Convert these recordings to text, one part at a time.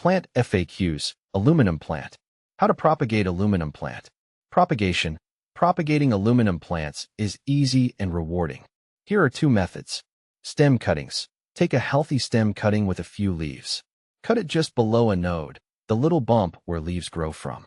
Plant FAQs, aluminum plant. How to propagate aluminum plant. Propagation. Propagating aluminum plants is easy and rewarding. Here are two methods. Stem cuttings. Take a healthy stem cutting with a few leaves. Cut it just below a node, the little bump where leaves grow from.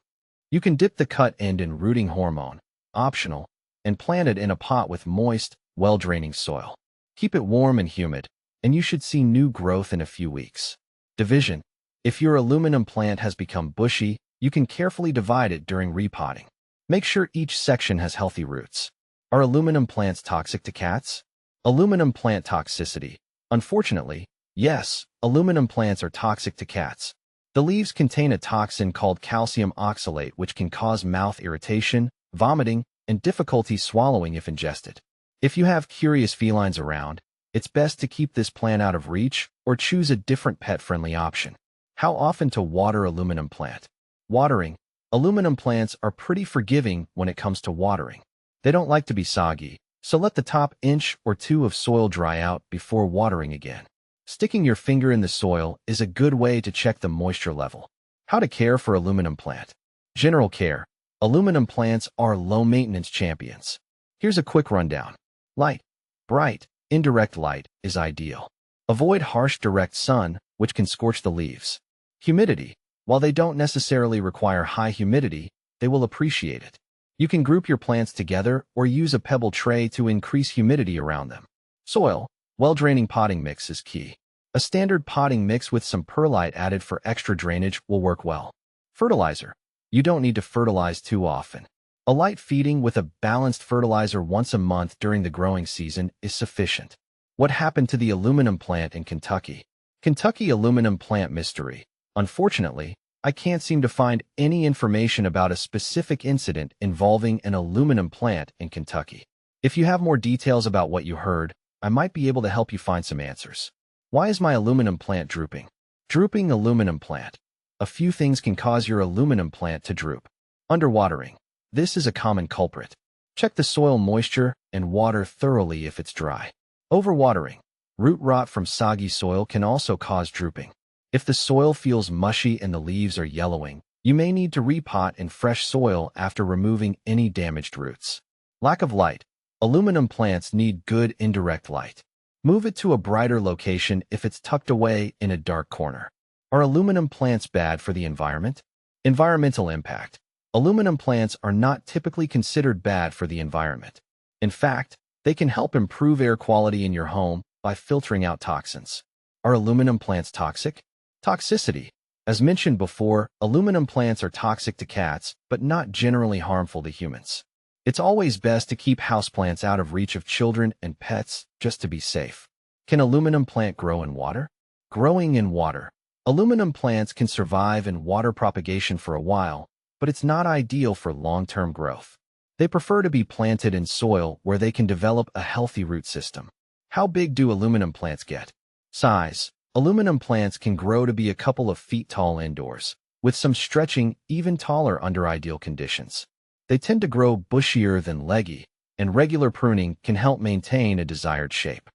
You can dip the cut end in rooting hormone, optional, and plant it in a pot with moist, well-draining soil. Keep it warm and humid, and you should see new growth in a few weeks. Division. If your aluminum plant has become bushy, you can carefully divide it during repotting. Make sure each section has healthy roots. Are aluminum plants toxic to cats? Aluminum plant toxicity. Unfortunately, yes, aluminum plants are toxic to cats. The leaves contain a toxin called calcium oxalate which can cause mouth irritation, vomiting, and difficulty swallowing if ingested. If you have curious felines around, it's best to keep this plant out of reach or choose a different pet-friendly option. How often to water aluminum plant? Watering. Aluminum plants are pretty forgiving when it comes to watering. They don't like to be soggy, so let the top inch or two of soil dry out before watering again. Sticking your finger in the soil is a good way to check the moisture level. How to care for aluminum plant. General care. Aluminum plants are low-maintenance champions. Here's a quick rundown. Light. Bright, indirect light is ideal. Avoid harsh direct sun, which can scorch the leaves. Humidity. While they don't necessarily require high humidity, they will appreciate it. You can group your plants together or use a pebble tray to increase humidity around them. Soil. Well-draining potting mix is key. A standard potting mix with some perlite added for extra drainage will work well. Fertilizer. You don't need to fertilize too often. A light feeding with a balanced fertilizer once a month during the growing season is sufficient. What happened to the aluminum plant in Kentucky? Kentucky aluminum plant mystery. Unfortunately, I can't seem to find any information about a specific incident involving an aluminum plant in Kentucky. If you have more details about what you heard, I might be able to help you find some answers. Why is my aluminum plant drooping? Drooping aluminum plant. A few things can cause your aluminum plant to droop. Underwatering. This is a common culprit. Check the soil moisture and water thoroughly if it's dry. Overwatering. Root rot from soggy soil can also cause drooping. If the soil feels mushy and the leaves are yellowing, you may need to repot in fresh soil after removing any damaged roots. Lack of light. Aluminum plants need good indirect light. Move it to a brighter location if it's tucked away in a dark corner. Are aluminum plants bad for the environment? Environmental impact. Aluminum plants are not typically considered bad for the environment. In fact, they can help improve air quality in your home by filtering out toxins. Are aluminum plants toxic? Toxicity. As mentioned before, aluminum plants are toxic to cats, but not generally harmful to humans. It's always best to keep houseplants out of reach of children and pets just to be safe. Can aluminum plant grow in water? Growing in water. Aluminum plants can survive in water propagation for a while, but it's not ideal for long-term growth. They prefer to be planted in soil where they can develop a healthy root system. How big do aluminum plants get? Size. Aluminum plants can grow to be a couple of feet tall indoors, with some stretching even taller under ideal conditions. They tend to grow bushier than leggy, and regular pruning can help maintain a desired shape.